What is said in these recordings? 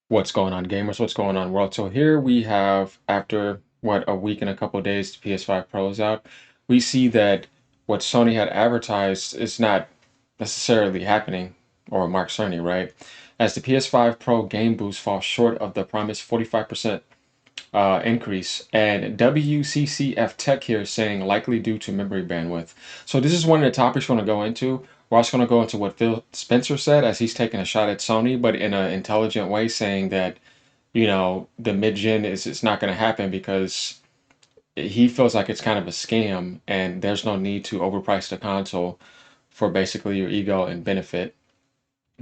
What's going on, gamers? What's going on, world? So here we have, after what, a week and a couple of days, the PS5 Pro is out. We see that what Sony had advertised is not necessarily happening, or Mark Cerny, right? As the PS5 Pro game boost falls short of the promised 45% increase, and WCCF Tech here is saying likely due to memory bandwidth. So this is one of the topics we're going to go into. We're also going to go into what Phil Spencer said as he's taking a shot at Sony, but in an intelligent way, saying that the mid-gen is it's not going to happen because he feels like it's kind of a scam and there's no need to overprice the console for basically your ego and benefit,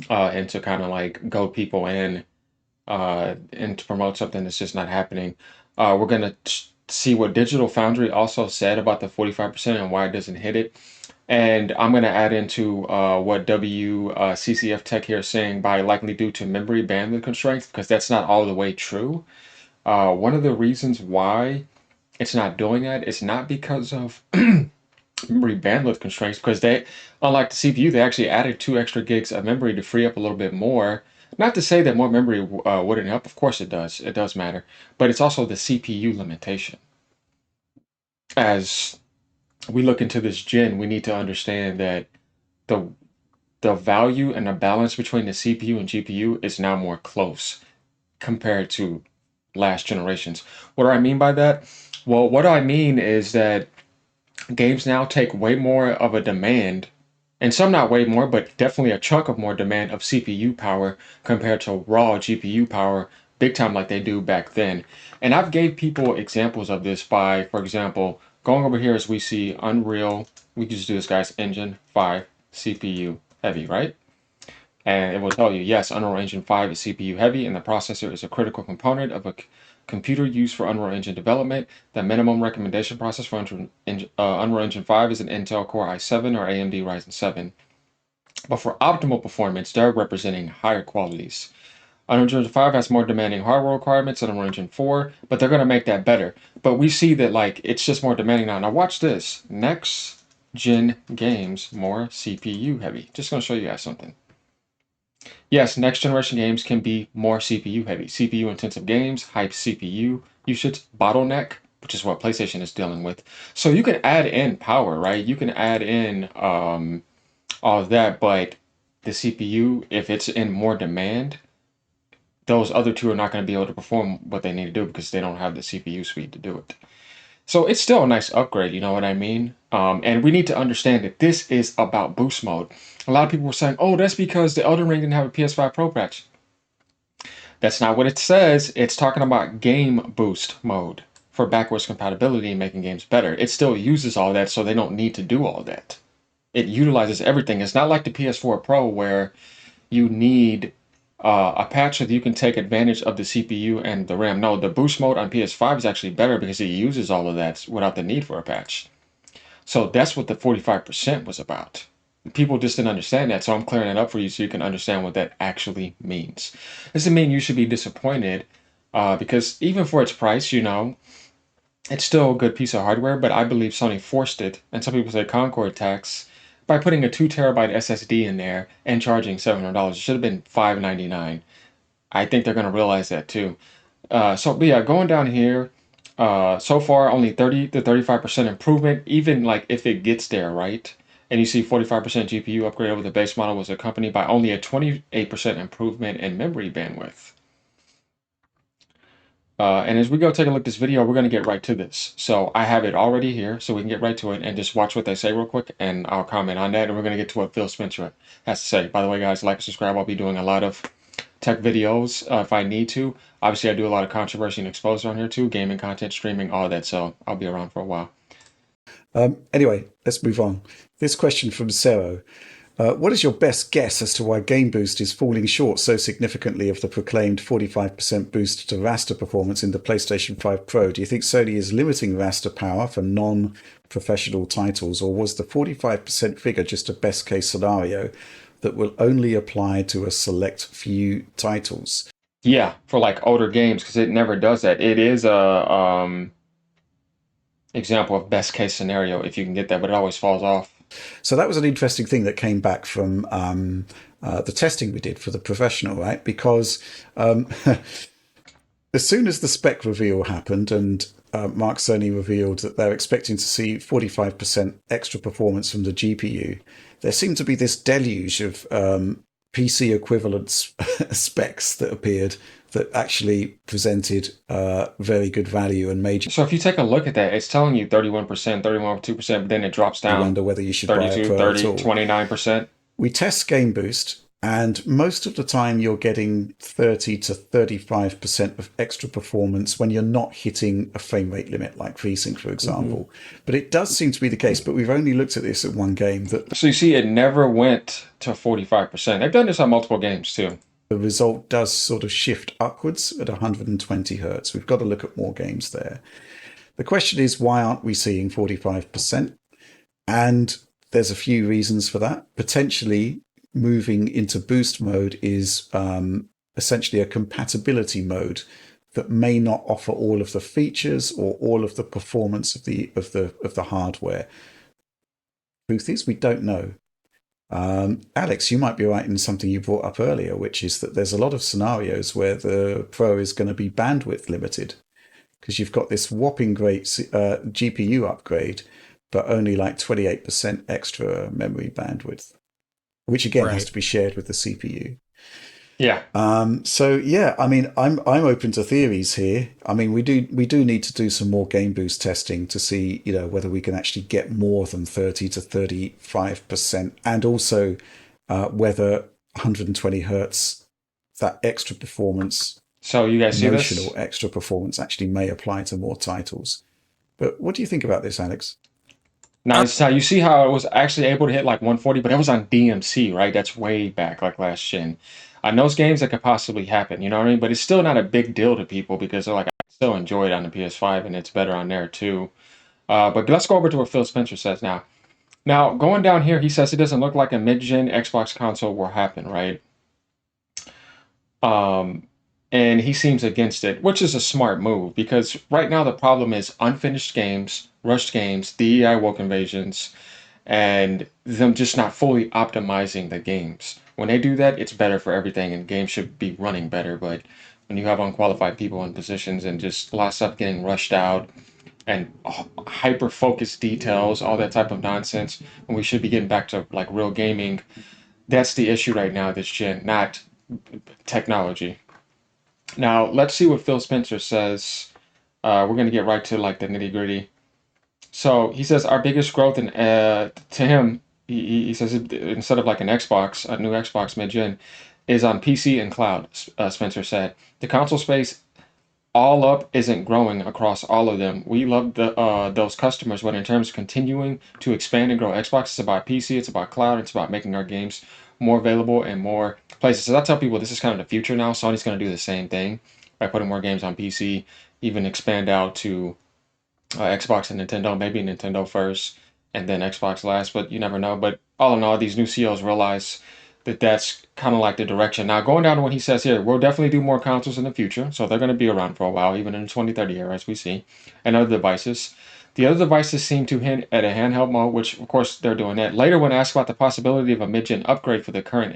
and to kind of like goad people in, and to promote something that's just not happening. We're going to see what Digital Foundry also said about the 45% and why it doesn't hit it. And I'm going to add into what WCCF Tech here is saying by likely due to memory bandwidth constraints, because that's not all the way true. One of the reasons why it's not doing that is not because of memory bandwidth constraints, because they, unlike the CPU, they actually added 2 extra gigs of memory to free up a little bit more. Not to say that more memory wouldn't help, of course it does matter, but it's also the CPU limitation. As we look into this gen, we need to understand that the the value and the balance between the CPU and GPU is now more close compared to last generations. What do I mean by that? Well, what I mean is that games now take way more of a demand, and some not way more, but definitely a chunk of more demand of CPU power compared to raw GPU power, big time like they do back then. And I've gave people examples of this by, for example, going over here as we see Unreal, we just do this guy's Engine 5 CPU heavy, right? And it will tell you, yes, Unreal Engine 5 is CPU heavy, and the processor is a critical component of a computer used for Unreal Engine development. The minimum recommendation process for Unreal Engine 5 is an Intel Core i7 or AMD Ryzen 7. But for optimal performance, they're representing higher qualities. Unreal Engine 5 has more demanding hardware requirements than Unreal Engine 4, but they're going to make that better. But we see that like it's just more demanding now. Now watch this. Next gen games more CPU heavy. Just going to show you guys something. Yes, next generation games can be more CPU heavy. CPU intensive games, hype CPU usage, bottleneck, which is what PlayStation is dealing with. So you can add in power, right? You can add in all of that, but the CPU, if it's in more demand, those other two are not going to be able to perform what they need to do because they don't have the CPU speed to do it. So it's still a nice upgrade, you know what I mean? And we need to understand that this is about boost mode. A lot of people were saying, oh, that's because the Elden Ring didn't have a PS5 Pro patch. That's not what it says. It's talking about game boost mode for backwards compatibility and making games better. It still uses all that, so they don't need to do all that. It utilizes everything. It's not like the PS4 Pro where you need a patch so that you can take advantage of the CPU and the RAM. No, the boost mode on PS5 is actually better because it uses all of that without the need for a patch. So that's what the 45% was about. People just didn't understand that, so I'm clearing it up for you so you can understand what that actually means. This doesn't mean you should be disappointed, because even for its price, it's still a good piece of hardware, but I believe Sony forced it, and some people say Concord tax, by putting a 2 terabyte SSD in there and charging $700. It should have been $599. I think they're going to realize that too. But yeah, going down here, so far only 30 to 35% improvement, even like if it gets there, right? And you see 45% GPU upgrade over the base model was accompanied by only a 28% improvement in memory bandwidth. And as we go take a look at this video, we're going to get right to this. So I have it already here, so we can get right to it and just watch what they say real quick, and I'll comment on that, and we're going to get to what Phil Spencer has to say. By the way, guys, like and subscribe. I'll be doing a lot of tech videos if I need to. Obviously, I do a lot of controversy and exposure on here too, gaming content, streaming, all that, so I'll be around for a while. Anyway, let's move on. This question from Sarah. What is your best guess as to why Game Boost is falling short so significantly of the proclaimed 45% boost to raster performance in the PlayStation 5 Pro? Do you think Sony is limiting raster power for non-professional titles, or was the 45% figure just a best case scenario that will only apply to a select few titles? Yeah, for like older games, because it never does that. It is a example of best case scenario if you can get that, but it always falls off. So that was an interesting thing that came back from the testing we did for the professional, right? Because as soon as the spec reveal happened and Mark Cerny revealed that they're expecting to see 45% extra performance from the GPU, there seemed to be this deluge of PC equivalent specs that appeared that actually presented very good value and made So if you take a look at that, it's telling you 31%, 31.2%, but then it drops you down wonder whether you should buy a 32, Pro at 30, all. 29%. We test Game Boost, and most of the time you're getting 30 to 35% of extra performance when you're not hitting a frame rate limit like FreeSync, for example. But it does seem to be the case, but we've only looked at this at one game, that So you see, it never went to 45%. They've done this on multiple games too. the result does sort of shift upwards at 120 hertz. We've got to look at more games there. The question is, why aren't we seeing 45%? And there's a few reasons for that. Potentially, moving into boost mode is essentially a compatibility mode that may not offer all of the features or all of the performance of the hardware. Truth is, we don't know. Alex, you might be right in something you brought up earlier, which is that there's a lot of scenarios where the Pro is going to be bandwidth limited because you've got this whopping great GPU upgrade, but only like 28% extra memory bandwidth, which again has Right. to be shared with the CPU. Yeah. So yeah, I mean, I'm open to theories here. I mean, we do need to do some more game boost testing to see, whether we can actually get more than 30 to 35%, and also whether 120 hertz, that extra performance, So you guys see emotional this? extra performance, actually may apply to more titles. But what do you think about this, Alex? Now, you see how it was actually able to hit like 140, but it was on DMC, right? That's way back, like last gen. On those games, that could possibly happen, you know what I mean? But it's still not a big deal to people because they're like, I still enjoy it on the PS5 and it's better on there too. But let's go over to what Phil Spencer says now. Now, going down here, he says it doesn't look like a mid-gen Xbox console will happen, right? Um, and he seems against it, which is a smart move because right now the problem is unfinished games, rushed games, DEI woke invasions, and them just not fully optimizing the games. When they do that, it's better for everything, and games should be running better. But when you have unqualified people in positions and just a lot of stuff getting rushed out and hyper focused details, all that type of nonsense, when we should be getting back to like real gaming, that's the issue right now this gen, not technology. Now, let's see what Phil Spencer says. We're going to get right to like the nitty gritty. So he says our biggest growth in to him, he says instead of like an Xbox, a new Xbox mid-gen, is on PC and cloud. Spencer said the console space all up isn't growing across all of them. We love those customers, but in terms of continuing to expand and grow Xbox, it's about PC, it's about cloud, it's about making our games more available in more places. So I tell people this is kind of the future now. Sony's going to do the same thing by putting more games on PC, even expand out to Xbox and Nintendo, maybe Nintendo first and then Xbox last, but you never know. But all in all, these new CEOs realize that that's kind of like the direction. Now, going down to what he says here, we'll definitely do more consoles in the future, so they're going to be around for a while, even in the 2030 era, as we see, and other devices. The other devices seem to hint at a handheld mode, which of course they're doing that. Later, when asked about the possibility of a mid-gen upgrade for the current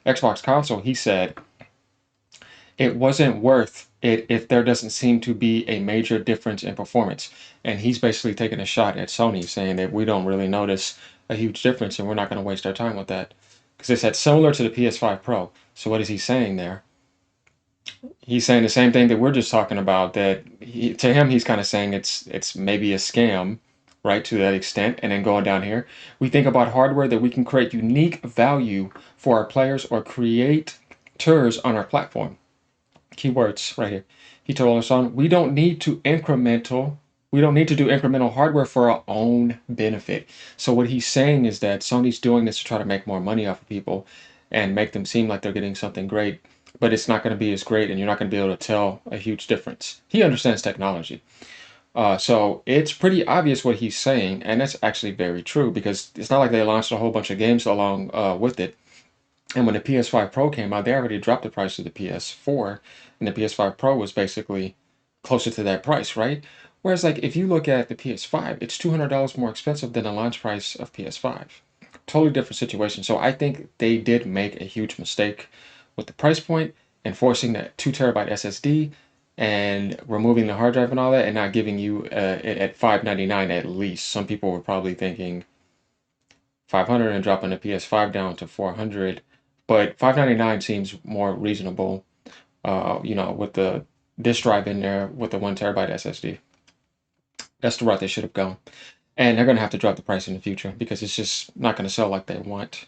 Xbox console, he said, it wasn't worth it if there doesn't seem to be a major difference in performance. And he's basically taking a shot at Sony, saying that we don't really notice a huge difference and we're not going to waste our time with that. Because they said similar to the PS5 Pro. So what is he saying there? He's saying the same thing that we're just talking about. That to him, he's kind of saying it's maybe a scam, right, to that extent. And then going down here, we think about hardware that we can create unique value for our players or creators on our platform. Keywords right here. He told us on, we don't need to do incremental hardware for our own benefit. So what he's saying is that Sony's doing this to try to make more money off of people and make them seem like they're getting something great, but it's not going to be as great and you're not going to be able to tell a huge difference. He understands technology. So it's pretty obvious what he's saying, and that's actually very true because it's not like they launched a whole bunch of games along with it. And when the PS5 Pro came out, they already dropped the price of the PS4, and the PS5 Pro was basically closer to that price, right? Whereas like if you look at the PS5, it's $200 more expensive than the launch price of PS5. Totally different situation. So I think they did make a huge mistake with the price point and forcing that 2 terabyte SSD and removing the hard drive and all that, and not giving you it at 599 at least. Some people were probably thinking 500 and dropping the PS5 down to 400, but 599 seems more reasonable. With the disk drive in there with the 1 terabyte SSD. That's the route they should have gone. And they're going to have to drop the price in the future because it's just not going to sell like they want.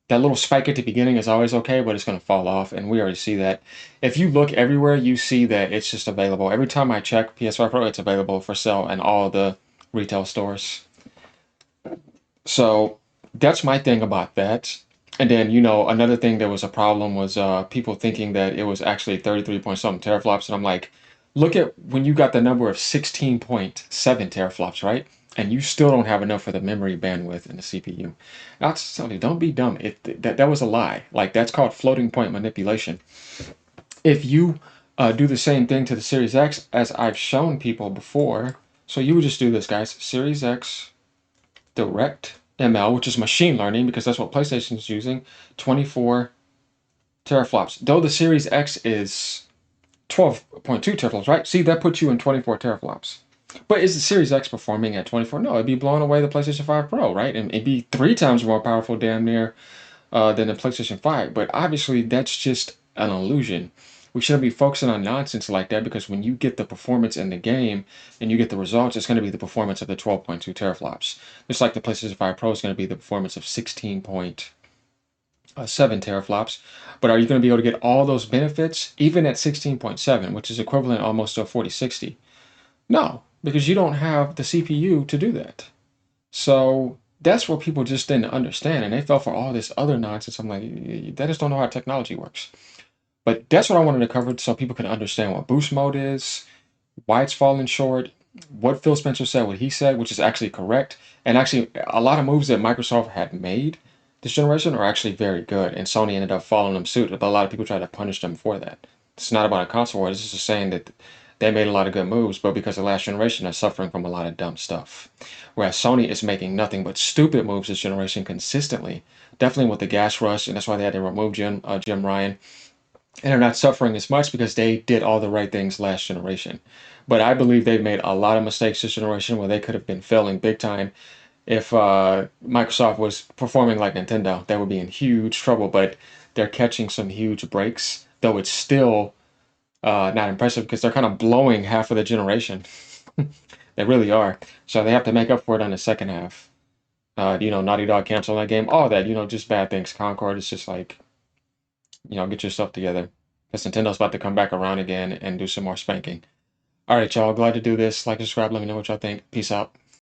That little spike at the beginning is always okay, but it's going to fall off. And we already see that. If you look everywhere, you see that it's just available. Every time I check PS5 Pro, it's available for sale in all the retail stores. So that's my thing about that. And then, another thing that was a problem was people thinking that it was actually 33 point something teraflops. And I'm like, look at when you got the number of 16.7 teraflops, right? And you still don't have enough for the memory bandwidth in the CPU. That's something, don't be dumb. That was a lie. Like, that's called floating point manipulation. If you do the same thing to the Series X as I've shown people before, so you would just do this, guys. Series X direct ML, which is machine learning because that's what PlayStation is using, 24 teraflops. Though the Series X is 12.2 teraflops, right? See, that puts you in 24 teraflops. But is the Series X performing at 24? No, it'd be blowing away the PlayStation 5 Pro, right? And it'd be 3 times more powerful, damn near, than the PlayStation 5. But obviously, that's just an illusion. We shouldn't be focusing on nonsense like that because when you get the performance in the game and you get the results, it's going to be the performance of the 12.2 teraflops. Just like the PlayStation 5 Pro is going to be the performance of 16.7 teraflops. But are you going to be able to get all those benefits even at 16.7, which is equivalent almost to a 4060? No, because you don't have the CPU to do that. So that's what people just didn't understand, and they fell for all this other nonsense. I'm like, they just don't know how technology works. But that's what I wanted to cover so people can understand what boost mode is, why it's falling short, what Phil Spencer said, what he said, which is actually correct. And actually, a lot of moves that Microsoft had made this generation are actually very good, and Sony ended up following them suit. But a lot of people try to punish them for that. It's not about a console war. It's just saying that they made a lot of good moves, but because the last generation is suffering from a lot of dumb stuff. Whereas Sony is making nothing but stupid moves this generation consistently. Definitely with the gas rush, and that's why they had to remove Jim Ryan, and are not suffering as much because they did all the right things last generation. But I believe they've made a lot of mistakes this generation where they could have been failing big time. If Microsoft was performing like Nintendo, they would be in huge trouble. But they're catching some huge breaks, though it's still not impressive because they're kind of blowing half of the generation. They really are. So they have to make up for it on the second half. Naughty Dog canceling that game, all that, just bad things. Concord is just like, get yourself together. Because Nintendo's about to come back around again and do some more spanking. All right, y'all. Glad to do this. Like, subscribe. Let me know what y'all think. Peace out.